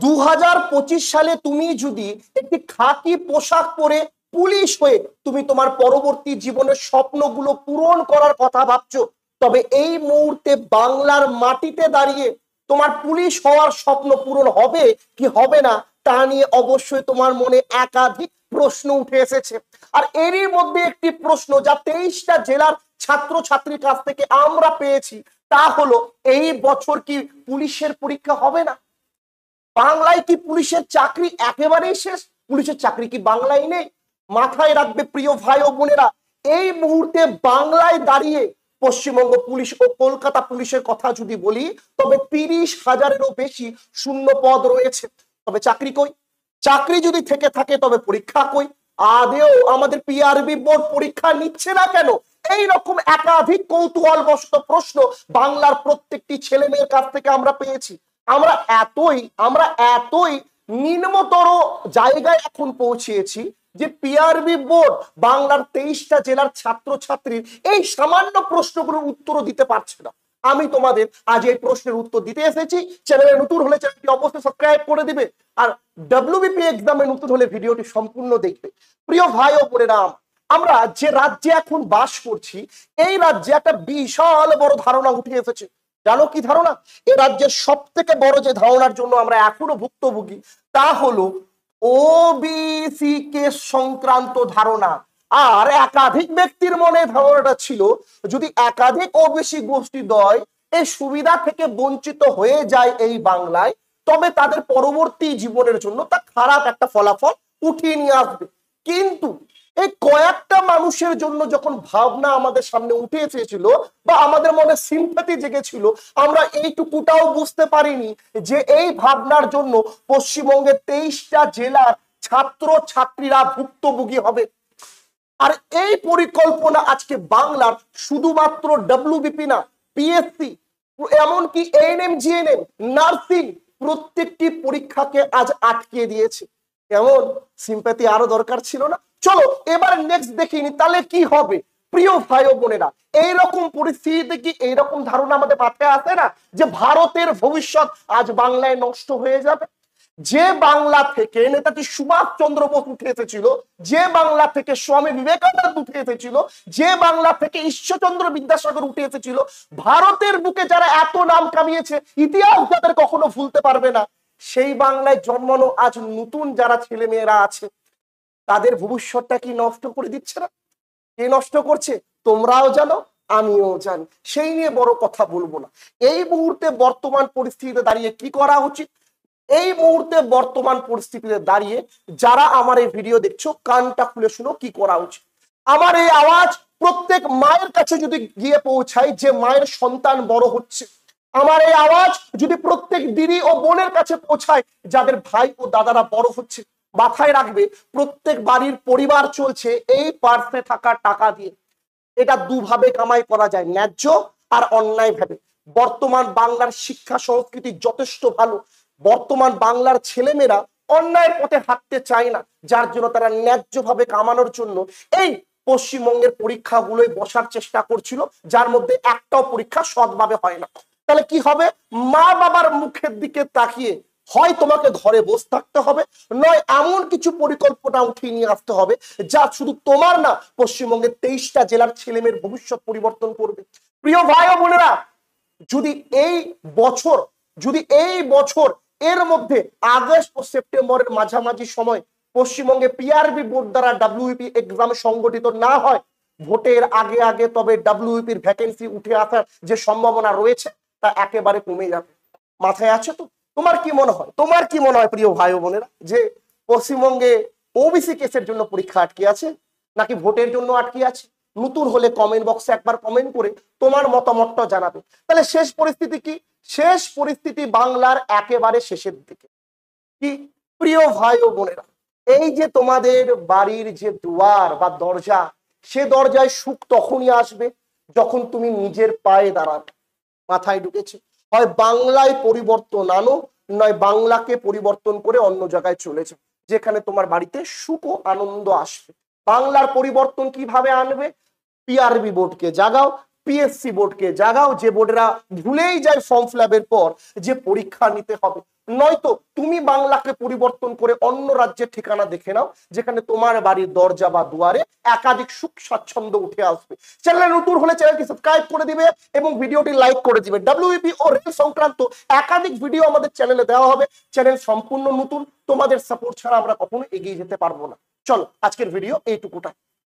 2025 সালে তুমি যদি একটি খাকি পোশাক পরে পুলিশ হয়ে তুমি তোমার পরবর্তী জীবনের স্বপ্নগুলো পূরণ করার কথা ভাবছো, তবে এই মুহূর্তে বাংলার মাটিতে দাঁড়িয়ে তোমার পুলিশ হওয়ার স্বপ্ন পূরণ হবে কি হবে না তা নিয়ে অবশ্যই তোমার মনে একাধিক প্রশ্ন উঠে এসেছে। আর এরই মধ্যে একটি প্রশ্ন যা 23টা জেলার ছাত্রছাত্রীর কাছ থেকে আমরা পেয়েছি, তা হলো এই বছর কি পুলিশের পরীক্ষা হবে না? বাংলায় কি পুলিশের চাকরি একেবারেই শেষ? পুলিশের চাকরি কি বাংলায় নেই? মাথায় রাখবে প্রিয় ভাই ও বোনেরা, এই মুহূর্তে বাংলায় দাঁড়িয়ে পশ্চিমবঙ্গ পুলিশ ও কলকাতা পুলিশের কথা যদি বলি, তবে 30,000-এরও বেশি শূন্য পদ রয়েছে। তবে চাকরি কই? চাকরি যদি থেকে থাকে তবে পরীক্ষা কই? আদেও আমাদের পিআরবি বোর্ড পরীক্ষা নিচ্ছে না কেন? এই রকম একাধিক কৌতূহলবশত প্রশ্ন বাংলার প্রত্যেকটি ছেলে মেয়ের কাছ থেকে আমরা পেয়েছি। আমরা এতই নিম্নতর জায়গায় এখন পৌঁছেছি যে পিআরবি বোর্ড বাংলার 23টা জেলার ছাত্রছাত্রীর এই সামান্য প্রশ্নগুলোর উত্তরও দিতে পারছে না। আমি তোমাদের আজ এই প্রশ্নের উত্তর দিতে এসেছি। চ্যানেলে নতুন হলে চ্যানেলটি অবশ্যই সাবস্ক্রাইব করে দিবে, আর ডব্লিউবিপি এক্সামে নতুন হলে ভিডিওটি সম্পূর্ণ দেখবে। প্রিয় ভাই ও বোনেরা, আমরা যে রাজ্যে এখন বাস করছি, এই রাজ্যে একটা বিশাল বড় ধারণা উঠে এসেছে। জানো কি ধারণা? এ রাজ্যের সব থেকে বড় যে ধারণার জন্য আমরা এখনো ভুক্তভোগী, তা হলো ওবিসি কেস সংক্রান্ত ধারণা। আর একাধিক ব্যক্তির মনে ধারণাটা ছিল, যদি একাধিক ওবিসি গোষ্ঠীদ্বয় এই সুবিধা থেকে বঞ্চিত হয়ে যায় এই বাংলায়, তবে তাদের পরবর্তী জীবনের জন্য তা খারাপ একটা ফলাফল উঠিয়ে নিয়ে আসবে। কিন্তু এই কয়েকটা মানুষের জন্য যখন ভাবনা আমাদের সামনে উঠে এসেছিল বা আমাদের মনে সিম্প্যাথি জেগেছিল, আমরা এইটুকুটাও বুঝতে পারিনি যে এই ভাবনার জন্য পশ্চিমবঙ্গের 23টা জেলার ছাত্র ছাত্রীরা ভুক্তভোগী হবে। আর এই পরিকল্পনা আজকে বাংলার শুধুমাত্র ডব্লিউবিপি না, পিএসসি, এমনকি এএনএম, জিএনএম, নার্সিং প্রত্যেকটি পরীক্ষাকে আজ আটকে দিয়েছে। এমন সিম্প্যাথি আরো দরকার ছিল না? চলো এবার নেক্সট দেখিনি, তাহলে কি হবে? প্রিয় ভাই ও বোনেরা, এইরকম পরিস্থিতিতে কি এইরকম ধারণা আমাদের মাথায় আসে না যে ভারতের ভবিষ্যৎ আজ বাংলায় নষ্ট হয়ে যাবে? যে বাংলা থেকে নেতাজি সুভাষচন্দ্র বোস উঠে এসেছিল, যে বাংলা থেকে স্বামী বিবেকানন্দ উঠে এসেছিল, যে বাংলা থেকে ঈশ্বরচন্দ্র বিদ্যাসাগর উঠে এসেছিল, ভারতের বুকে যারা এত নাম কামিয়েছে, ইতিহাস যাদের কখনো ভুলতে পারবে না, সেই বাংলায় জন্মানো আজ নতুন যারা ছেলে মেয়েরা আছে, তাদের ভবিষ্যৎটা কি নষ্ট করে দিচ্ছে না? কে নষ্ট করছে তোমরাও জানো, আমিও জানি। সেই নিয়ে বড় কথা বলবো না। এই মুহূর্তে বর্তমান পরিস্থিতিতে দাঁড়িয়ে কি করা উচিত? এই মুহূর্তে বর্তমান পরিস্থিতিতে দাঁড়িয়ে যারা আমার এই ভিডিও দেখছো, কানটা খুলে শুনো কি করা উচিত। আমার এই আওয়াজ প্রত্যেক মায়ের কাছে যদি গিয়ে পৌঁছায় যে মায়ের সন্তান বড় হচ্ছে, আমার এই আওয়াজ যদি প্রত্যেক দিদি ও বোনের কাছে পৌঁছায় যাদের ভাই ও দাদারা বড় হচ্ছে, মাথায় রাখবে প্রত্যেক বাড়ির পরিবার চলছে এই পার্সে থাকা টাকা দিয়ে। এটা দুভাবে কামাই করা যায়, ন্যায্য আর অন্যায় ভাবে। বর্তমান বাংলার শিক্ষা সংস্কৃতি যথেষ্ট ভালো, বর্তমান বাংলার ছেলেমেয়েরা অন্যায়ের পথে হাঁটতে চায় না, যার জন্য তারা ন্যায্যভাবে কামানোর জন্য এই পশ্চিমবঙ্গের পরীক্ষাগুলোই বসার চেষ্টা করছিল, যার মধ্যে একটাও পরীক্ষা সৎভাবে হয় না। তাহলে কি হবে? মা বাবার মুখের দিকে তাকিয়ে হয় তোমাকে ঘরে বসে থাকতে হবে, নয় এমন কিছু পরিকল্পনা উঠিয়ে নিয়ে আসতে হবে যা শুধু তোমার না, পশ্চিমবঙ্গের 23টা জেলার ছেলেমেয়ের ভবিষ্যৎ পরিবর্তন করবে। প্রিয় ভাই ও বোনেরা, যদি এই বছর এর মধ্যে আগস্ট ও সেপ্টেম্বরের মাঝামাঝি সময় পশ্চিমবঙ্গে পিআরবি বোর্ড দ্বারা ডব্লিউবিপি এক্সাম সংগঠিত না হয়, ভোটের আগে আগে তবে ডব্লিউবিপির ভ্যাকেন্সি উঠে আসার যে সম্ভাবনা রয়েছে তা একেবারে কমে যাবে। মাথায় আছে তো? তোমার কি মনে হয় প্রিয় ভাই ও বোনেরা, যে পশ্চিমবঙ্গে ওবিসি কেসের জন্য পরীক্ষা আটকে আছে নাকি ভোটের জন্য আটকে আছে? নতুন হলে কমেন্ট বক্সে একবার কমেন্ট করে তোমার মতামতটা জানাবে। তাহলে শেষ পরিস্থিতি কি? শেষ পরিস্থিতি বাংলার একেবারে শেষের দিকে। কি প্রিয় ভাই ও বোনেরা, এই যে তোমাদের বাড়ির যে দুয়ার বা দরজা, সে দরজায় সুখ তখনই আসবে যখন তুমি নিজের পায়ে দাঁড়াবে। মাথায় ঢুকেছে? হয় বাংলায় পরিবর্তন আনো, নয় বাংলাকে পরিবর্তন করে অন্য জায়গায় চলে যাও, যেখানে তোমার বাড়িতে সুখ ও আনন্দ আসবে। বাংলার পরিবর্তন কিভাবে আনবে? পিআরবি বোর্ডকে জাগাও, পিএসসি বোর্ডকে জাগাও, যে বোর্ডেরা ভুলেই যায় ফর্ম ফিল আপের পর যে পরীক্ষা নিতে হবে। নয়তো তুমি বাংলাকে পরিবর্তন করে অন্য রাজ্যের ঠিকানা দেখে নাও, যেখানে তোমার বাড়ির দরজা বা দুয়ারে একাধিক সুখ স্বাচ্ছন্দ্য উঠে আসবে। চ্যানেলে নতুন হলে চ্যানেলটি সাবস্ক্রাইব করে দিবে এবং ভিডিওটি লাইক করে দিবে। ডাব্লিউবি ও রেল সংক্রান্ত একাধিক ভিডিও আমাদের চ্যানেলে দেওয়া হবে। চ্যানেল সম্পূর্ণ নতুন, তোমাদের সাপোর্ট ছাড়া আমরা কখনো এগিয়ে যেতে পারবো না। চলো আজকের ভিডিও এইটুকুটা।